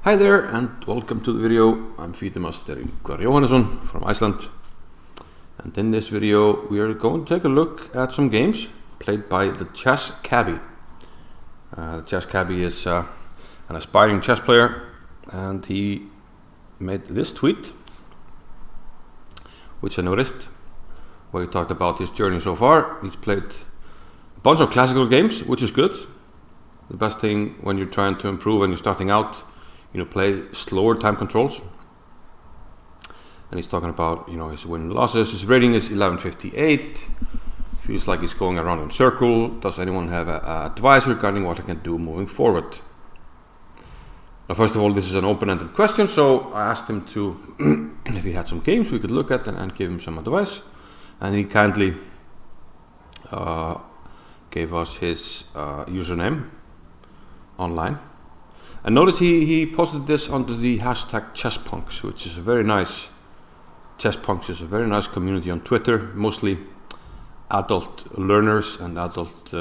Hi there and welcome to the video. I'm Fítumaster Jóhannesson from Iceland, and in this video we are going to take a look at some games played by the ChessCabbie. ChessCabbie is an aspiring chess player, and he made this tweet which I noticed, where he talked about his journey so far. He's played a bunch of classical games, which is good. The best thing when you're trying to improve and you're starting out, play slower time controls. And he's talking about, his win and losses. His rating is 1158. Feels like he's going around in a circle. Does anyone have advice regarding what I can do moving forward? Now, first of all, this is an open-ended question, so I asked him to, if he had some games we could look at and give him some advice. And he kindly gave us his username online. And notice he posted this under the hashtag ChessPunks, which is a very nice, ChessPunks is a very nice community on Twitter, mostly adult learners and adult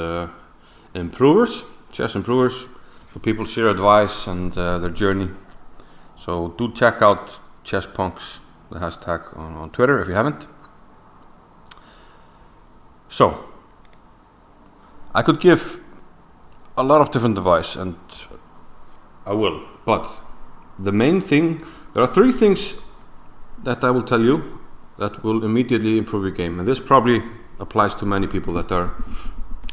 improvers, chess improvers, so people share advice and their journey. So do check out ChessPunks, the hashtag on Twitter if you haven't. So, I could give a lot of different advice, and I will, but the main thing, there are three things that I will tell you that will immediately improve your game, and this probably applies to many people that are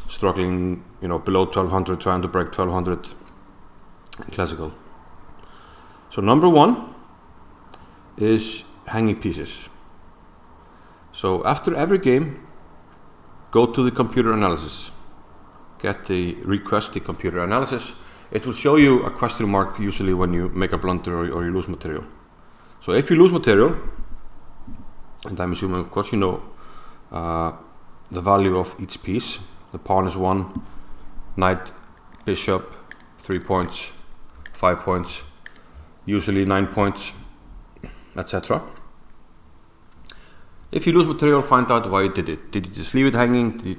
struggling, below 1200, trying to break 1200 in classical. So number one is hanging pieces. So after every game, go to the computer analysis. Get the request the computer analysis. It will show you a question mark usually when you make a blunder or you lose material. So if you lose material, and I'm assuming of course the value of each piece. The pawn is 1, knight, bishop, 3 points, 5 points, usually 9 points, etc. If you lose material, find out why you did it. Did you just leave it hanging?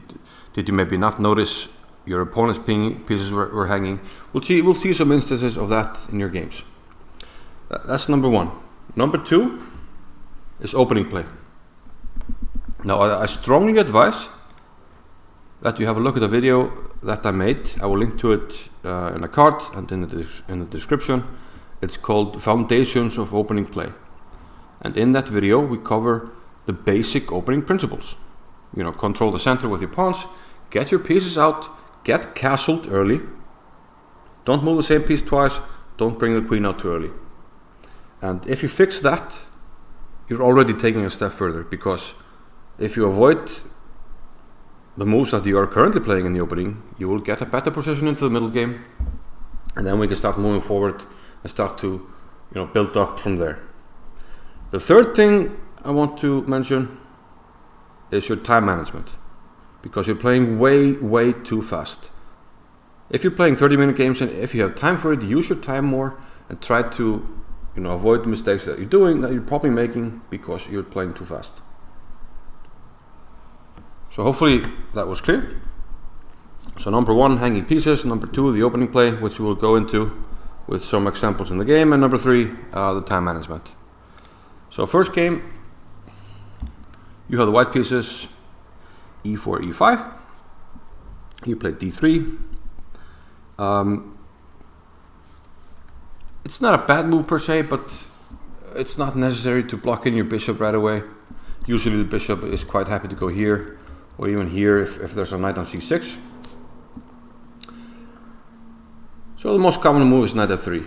Did you maybe not notice your opponent's pieces were hanging? We'll see some instances of that in your games. That's number one. Number two is opening play. Now I strongly advise that you have a look at the video that I made. I will link to it in a card and in the description. It's called Foundations of Opening Play. And in that video we cover the basic opening principles. Control the center with your pawns, get your pieces out, get castled early, don't move the same piece twice, don't bring the queen out too early. And if you fix that, you're already taking a step further, because if you avoid the moves that you are currently playing in the opening, you will get a better position into the middle game, and then we can start moving forward and start to build up from there. The third thing I want to mention is your time management, because you're playing way too fast. If you're playing 30-minute games, and if you have time for it, use your time more and try to avoid the mistakes that you're probably making because you're playing too fast. So hopefully that was clear. So number one, hanging pieces. Number two, the opening play, which we will go into with some examples in the game. And number three, the time management. So first game, you have the white pieces, e4, e5. You play d3. It's not a bad move per se, but it's not necessary to block in your bishop right away. Usually the bishop is quite happy to go here, or even here if there's a knight on c6. So the most common move is knight f3.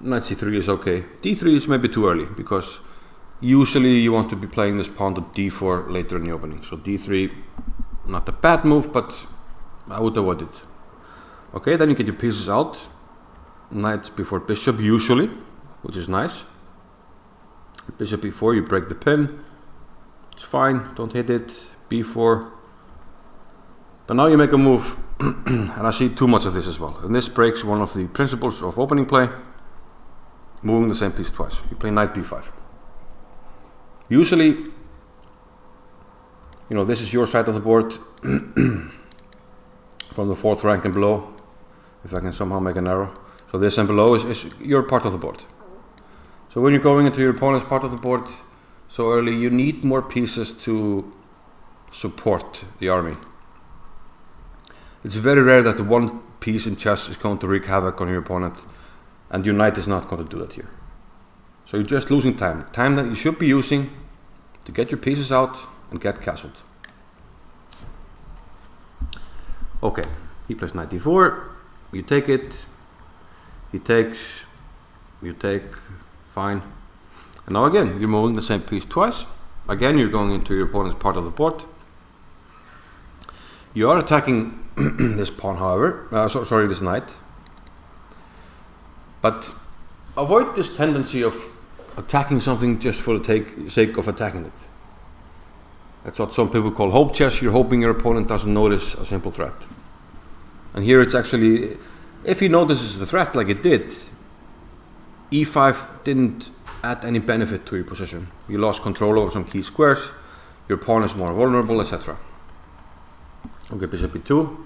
Knight c3 is okay. d3 is maybe too early, because usually you want to be playing this pawn to d4 later in the opening. So d3, not a bad move, but I would avoid it. Okay, then you get your pieces out. Knight before bishop usually, which is nice. Bishop b4, you break the pin. It's fine, don't hit it. b4. But now you make a move, and I see too much of this as well. And this breaks one of the principles of opening play, moving the same piece twice. You play knight b5. Usually, this is your side of the board from the 4th rank and below, if I can somehow make an arrow. So this and below is your part of the board. So when you're going into your opponent's part of the board so early, you need more pieces to support the army. It's very rare that the one piece in chess is going to wreak havoc on your opponent, and your knight is not going to do that here. So you're just losing time that you should be using to get your pieces out and get castled. Okay, he plays knight d4, you take it, he takes, you take, fine. And now again, you're moving the same piece twice. Again, you're going into your opponent's part of the board. You are attacking this pawn, however, this knight. But avoid this tendency of attacking something just for the sake of attacking it. That's what some people call hope chess. You're hoping your opponent doesn't notice a simple threat. And here it's actually, if he notices the threat like it did, e5 didn't add any benefit to your position. You lost control over some key squares, your pawn is more vulnerable, etc. Okay, bishop b2.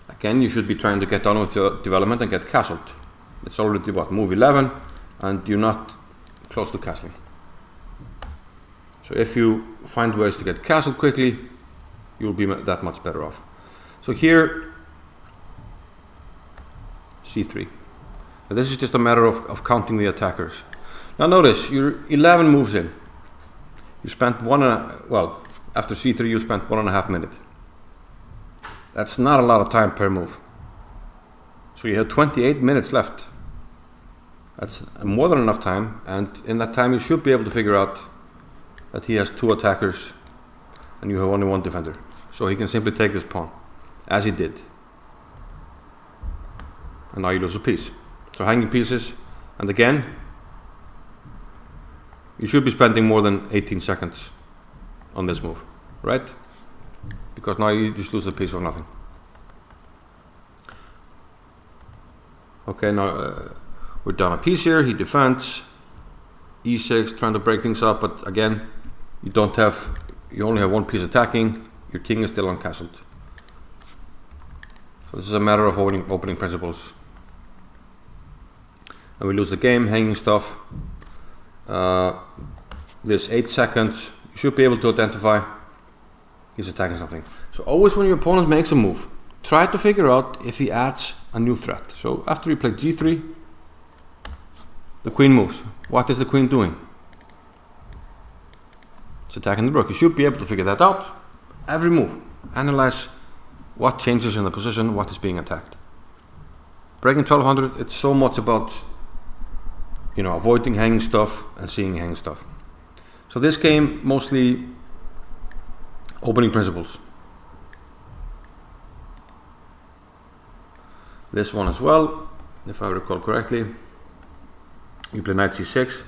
Again, you should be trying to get on with your development and get castled. It's already what, move 11, and you're not close to castling. So if you find ways to get castled quickly, you'll be that much better off. So here, c3. Now this is just a matter of counting the attackers. Now notice, you're 11 moves in. You spent after c3 you spent 1.5 minutes. That's not a lot of time per move. So you have 28 minutes left. That's more than enough time, and in that time you should be able to figure out that he has 2 attackers and you have only 1 defender. So he can simply take this pawn, as he did. And now you lose a piece. So hanging pieces, and again, you should be spending more than 18 seconds on this move, right? Because now you just lose a piece for nothing. Okay, now we're down a piece here. He defends. e6, trying to break things up, but again, you only have 1 piece attacking. Your king is still uncastled. So this is a matter of opening principles. And we lose the game, hanging stuff. This 8 seconds, you should be able to identify he's attacking something. So always when your opponent makes a move, try to figure out if he adds a new threat. So after you play g3, the queen moves. What is the queen doing? It's attacking the rook. You should be able to figure that out. Every move, analyze what changes in the position, what is being attacked. Breaking 1200, it's so much about avoiding hanging stuff and seeing hanging stuff. So this game, mostly opening principles. This one as well, if I recall correctly. You play knight c6.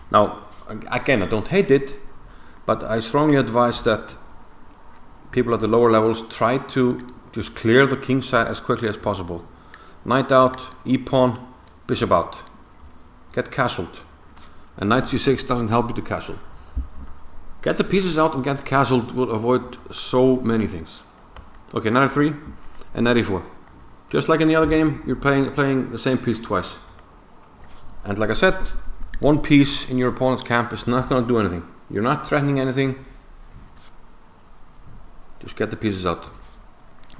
Now, again, I don't hate it, but I strongly advise that people at the lower levels try to just clear the king side as quickly as possible. Knight out, e-pawn, bishop out. Get castled. And knight c6 doesn't help you to castle. Get the pieces out and get castled will avoid so many things. Okay, knight f3 and knight e4. Just like in the other game, you're playing the same piece twice. And like I said, 1 piece in your opponent's camp is not going to do anything. You're not threatening anything. Just get the pieces out.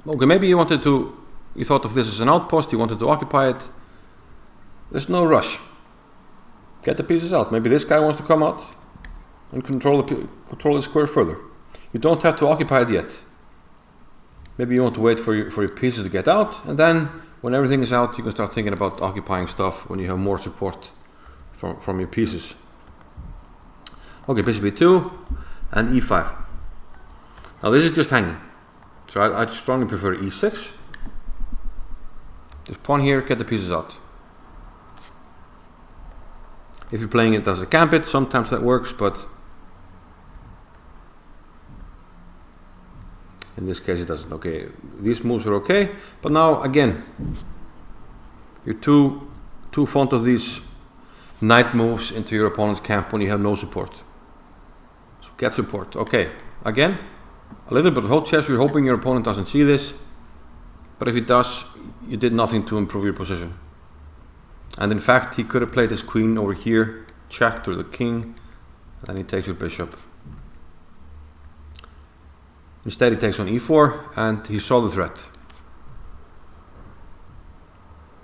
Okay, maybe you thought of this as an outpost, you wanted to occupy it. There's no rush. Get the pieces out. Maybe this guy wants to come out and control the square further. You don't have to occupy it yet. Maybe you want to wait for your pieces to get out, and then when everything is out, you can start thinking about occupying stuff when you have more support from your pieces. Okay, bishop e2 and e5. Now this is just hanging, so I strongly prefer e6. Just pawn here, get the pieces out. If you're playing it as a gambit, sometimes that works, but in this case it doesn't. Okay, these moves are okay, but now again, you're too fond of these knight moves into your opponent's camp when you have no support. So get support. Okay, again, a little bit of hope chess. You're hoping your opponent doesn't see this. but if he does, you did nothing to improve your position. And in fact, he could have played his queen over here, check to the king, and then he takes your bishop. Instead, he takes on e4, and he saw the threat.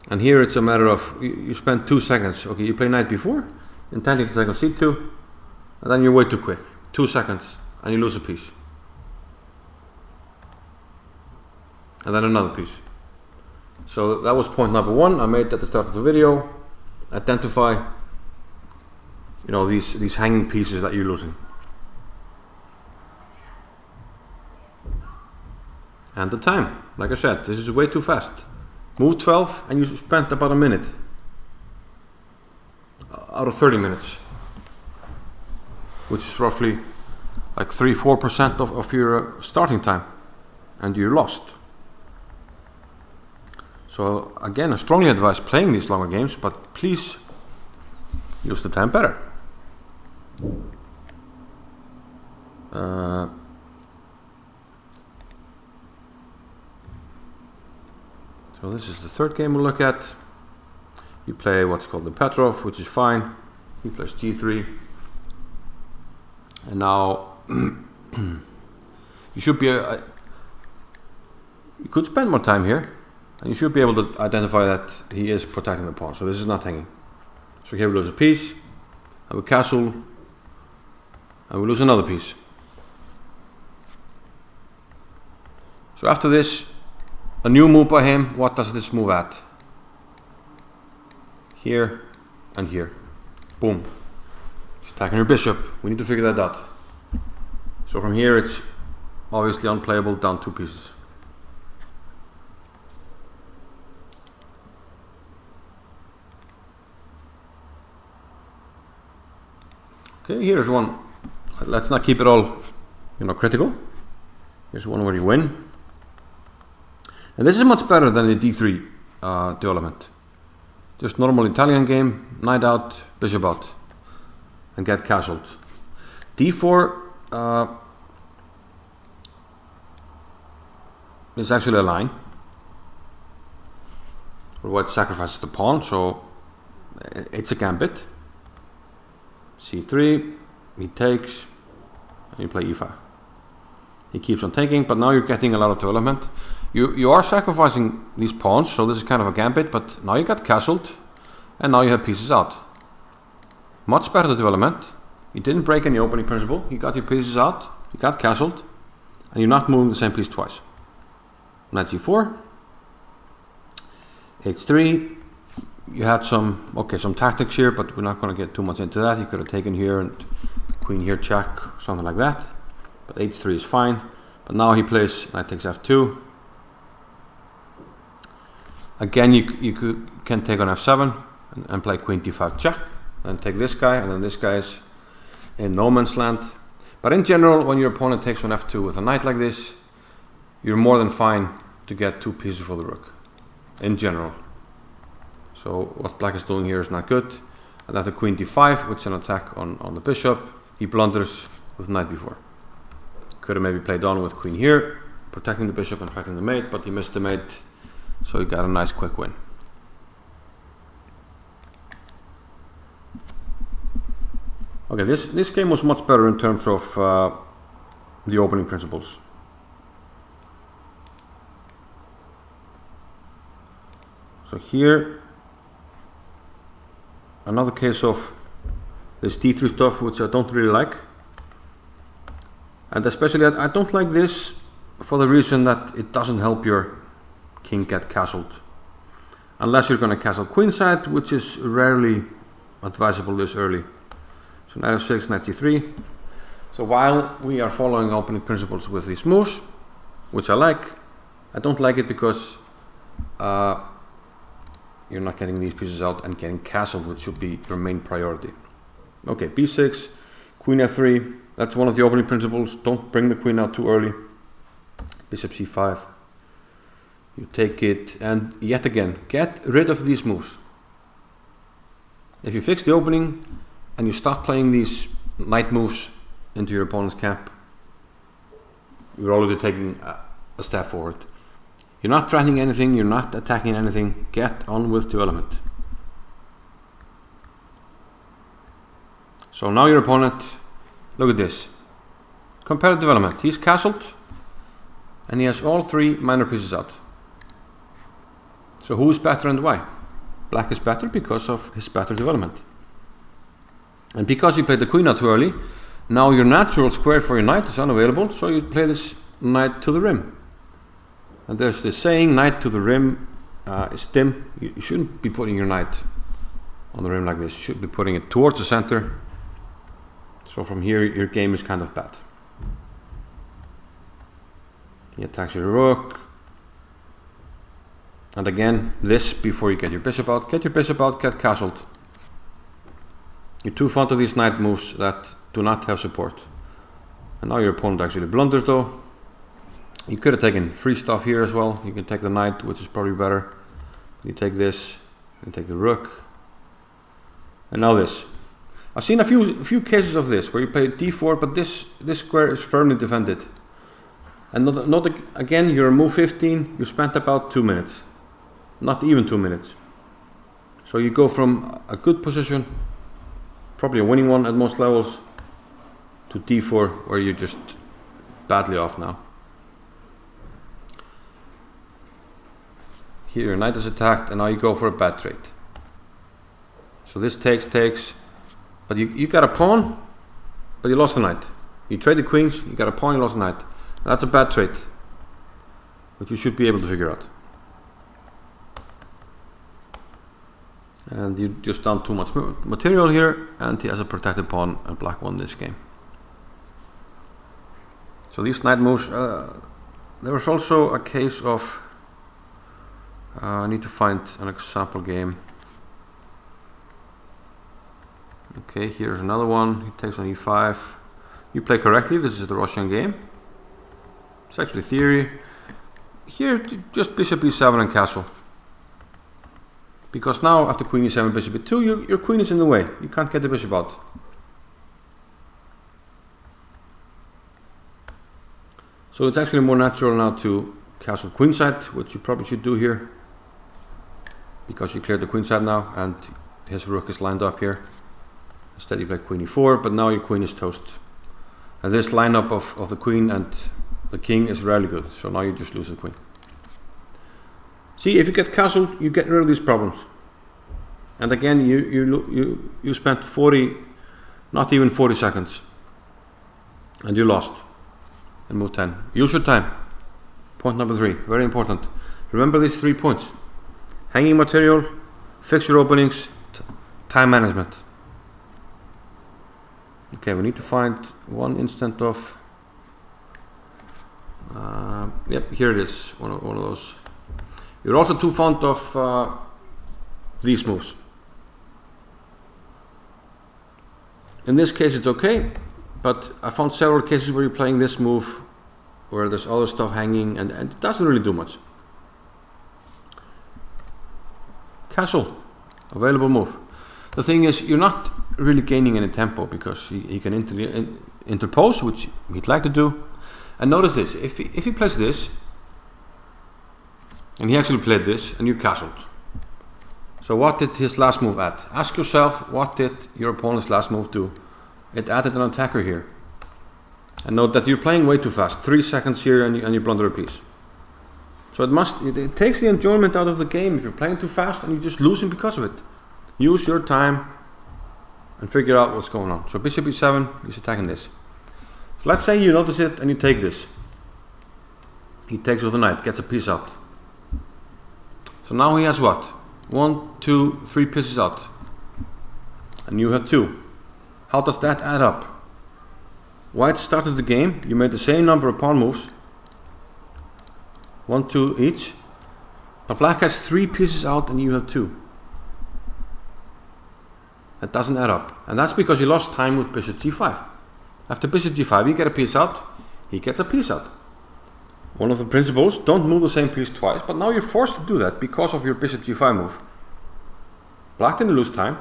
And here it's a matter of, you spend 2 seconds. Okay, you play knight b4, intending to take on c2, and then you're way too quick. 2 seconds, and you lose a piece. And then another piece. So that was point number 1 I made at the start of the video. Identify, these hanging pieces that you're losing. And the time, like I said, this is way too fast. Move 12 and you spent about a minute out of 30 minutes, which is roughly like 3-4% of your starting time, and you're lost. So again, I strongly advise playing these longer games, but please use the time better. So this is the third game we'll look at. You play what's called the Petrov, which is fine. He plays g3. And now you should be you could spend more time here, and you should be able to identify that he is protecting the pawn. So this is not hanging. So here we lose a piece, and we castle, and we lose another piece. So after this, a new move by him. What does this move at? Here and here. Boom. He's attacking your bishop. We need to figure that out. So from here it's obviously unplayable, down 2 pieces. Okay, here's one. Let's not keep it all, critical. Here's one where you win. And this is much better than the d3 development. Just normal Italian game, knight out, bishop out, and get castled. d4 is actually a line where white sacrifices the pawn, so it's a gambit. c3, he takes, and you play e5. He keeps on taking, but now you're getting a lot of development. You are sacrificing these pawns, so this is kind of a gambit, but now you got castled, and now you have pieces out. Much better development. You didn't break any opening principle. You got your pieces out, you got castled, and you're not moving the same piece twice. Knight g4, h3. You had some tactics here, but we're not going to get too much into that. You could have taken here and queen here check, something like that. But h3 is fine. But now he plays knight takes f2. Again, you can take on f7 and play queen d5 check, and take this guy, and then this guy is in no man's land. But in general, when your opponent takes on f2 with a knight like this, you're more than fine to get 2 pieces for the rook, in general. So what black is doing here is not good. And after queen d5, which is an attack on the bishop, he blunders with knight b4. Could have maybe played on with queen here, protecting the bishop and protecting the mate, but he missed the mate, so he got a nice quick win. Okay, this game was much better in terms of the opening principles. So here, another case of this d3 stuff, which I don't really like. And especially I don't like this for the reason that it doesn't help your king get castled. Unless you're going to castle queenside, which is rarely advisable this early. So knight f6, knight c3. So while we are following opening principles with these moves, which I like, I don't like it because you're not getting these pieces out and getting castled, which should be your main priority. Okay, b6, queen f3. That's one of the opening principles. Don't bring the queen out too early. Bishop c5. You take it, and yet again, get rid of these moves. If you fix the opening and you stop playing these knight moves into your opponent's camp, you're already taking a step forward. You're not threatening anything, you're not attacking anything. Get on with development. So now your opponent, look at this. Comparative development. He's castled and he has all 3 minor pieces out. So who is better and why? Black is better because of his better development. And because you played the queen out too early, now your natural square for your knight is unavailable, so you play this knight to the rim. And there's this saying, knight to the rim is dim. You shouldn't be putting your knight on the rim like this. You should be putting it towards the center. So from here your game is kind of bad. He attacks your rook. And again, this before you get your bishop out. Get your bishop out, get castled. You're too fond of these knight moves that do not have support. And now your opponent actually blundered though. You could have taken free stuff here as well. You can take the knight, which is probably better. You take this, and take the rook. And now this. I've seen a few cases of this, where you play d4, but this square is firmly defended. And not again, you're move 15, you spent about 2 minutes. Not even 2 minutes. So you go from a good position, probably a winning one at most levels, to d4, where you're just badly off now. Here your knight is attacked, and now you go for a bad trade. So this takes, but you got a pawn, but you lost the knight. You trade the queens, you got a pawn, you lost the knight. That's a bad trade, but you should be able to figure out. And you just done too much material here, and he has a protected pawn, and black won this game. So these knight moves, there was also a case of, I need to find an example game. Okay, here's another one. He takes on e5. You play correctly, this is the Russian game. It's actually theory. Here, just bishop e7 and castle. Because now, after queen e7, bishop e2, your queen is in the way. You can't get the bishop out. So it's actually more natural now to castle queenside, which you probably should do here. Because you cleared the queenside now, and his rook is lined up here. Instead you play queen e4, but now your queen is toast. And this lineup of the queen and the king is rarely good, so now you just lose the queen. See, if you get castled, you get rid of these problems. And again, you spent 40, not even 40 seconds, and you lost in move 10. Use your time. Point number 3, very important. Remember these 3 points. Hanging material, fix your openings, time management. Okay, we need to find one instant of, yep, here it is, one of those. You're also too fond of these moves. In this case it's okay, but I found several cases where you're playing this move, where there's other stuff hanging, and it doesn't really do much. Castle, available move. The thing is, you're not really gaining any tempo, because he can interpose, which he'd like to do. And notice this, if he plays this, and he actually played this, and you castled. So what did his last move add? Ask yourself, what did your opponent's last move do? It added an attacker here. And note that you're playing way too fast. 3 seconds here, and you blunder a piece. So it takes the enjoyment out of the game if you're playing too fast and you're just losing because of it. Use your time and figure out what's going on. So bishop e7, he's attacking this. So let's say you notice it and you take this. He takes with the knight, gets a piece out. So now he has what? 1, 2, 3 pieces out. And you have 2. How does that add up? White started the game, you made the same number of pawn moves. 1, 2 each. But black has 3 pieces out and you have 2. That doesn't add up. And that's because you lost time with bishop g5. After bishop g5 you get a piece out, he gets a piece out. One of the principles, don't move the same piece twice, but now you're forced to do that because of your bishop g5 move. Black didn't lose time,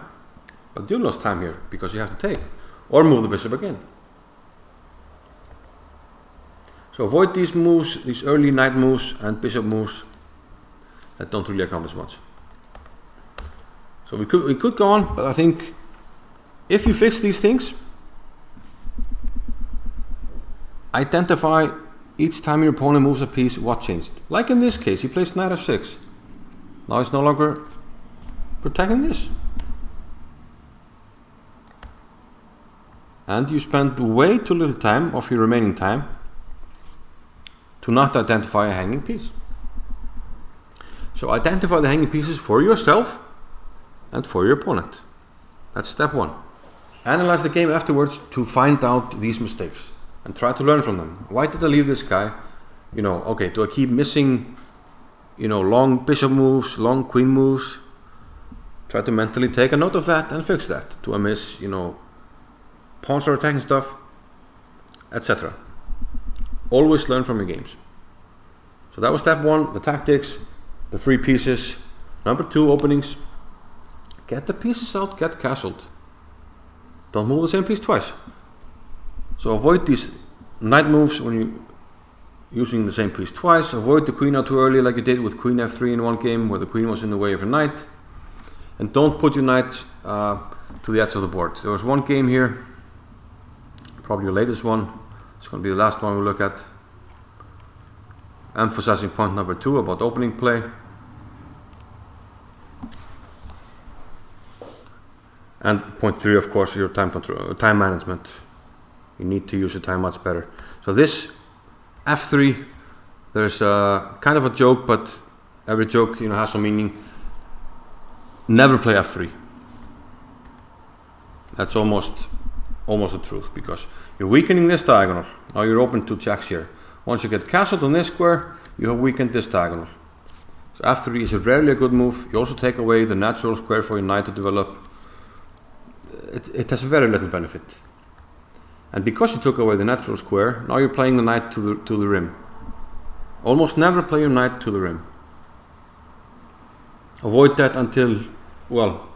but you lost time here because you have to take. Or move the bishop again. So avoid these moves, these early knight moves and bishop moves, that don't really accomplish much. So we could go on, but I think if you fix these things, identify each time your opponent moves a piece what changed. Like in this case, he plays knight f6. Now he's no longer protecting this. And you spend way too little time of your remaining time to not identify a hanging piece. So identify the hanging pieces for yourself and for your opponent. That's step one. Analyze the game afterwards to find out these mistakes and try to learn from them. Why did I leave this guy? You know, okay, do I keep missing, you know, long bishop moves, long queen moves? Try to mentally take a note of that and fix that. Do I miss, you know, pawns are attacking stuff, etc. Always learn from your games. So that was step one, the tactics, the free pieces. Number two, openings. Get the pieces out, get castled. Don't move the same piece twice. So avoid these knight moves when you're using the same piece twice. Avoid the queen out too early like you did with queen f3 in one game where the queen was in the way of a knight. And don't put your knight to the edge of the board. There was one game here, probably your latest one. It's going to be the last one we look at. Emphasizing point number two about opening play. And point three, of course, your time control, time management. You need to use your time much better. So this f3, there's kind of a joke, but every joke, you know, has some meaning. Never play f3. That's almost the truth, because you're weakening this diagonal. Now you're open to checks here. Once you get castled on this square, you have weakened this diagonal. So f3 is rarely a good move. You also take away the natural square for your knight to develop. It has very little benefit. And because you took away the natural square, now you're playing the knight to the rim. Almost never play your knight to the rim. Avoid that until, well,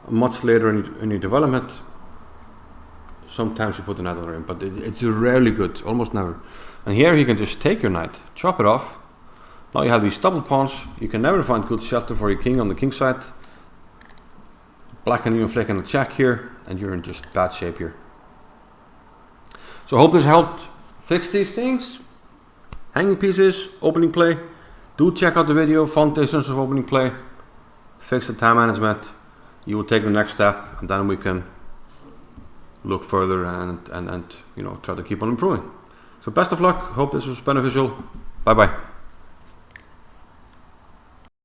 much later in your development. Sometimes you put the knight on the rim, but it's rarely good, almost never. And here you can just take your knight, chop it off. Now you have these double pawns. You can never find good shelter for your king on the king side. Black can even flick on the check here, and you're in just bad shape here. So I hope this helped fix these things. Hanging pieces, opening play. Do check out the video, foundations of opening play. Fix the time management. You will take the next step, and then we can look further and you know, try to keep on improving. So best of luck. Hope this was beneficial. Bye bye.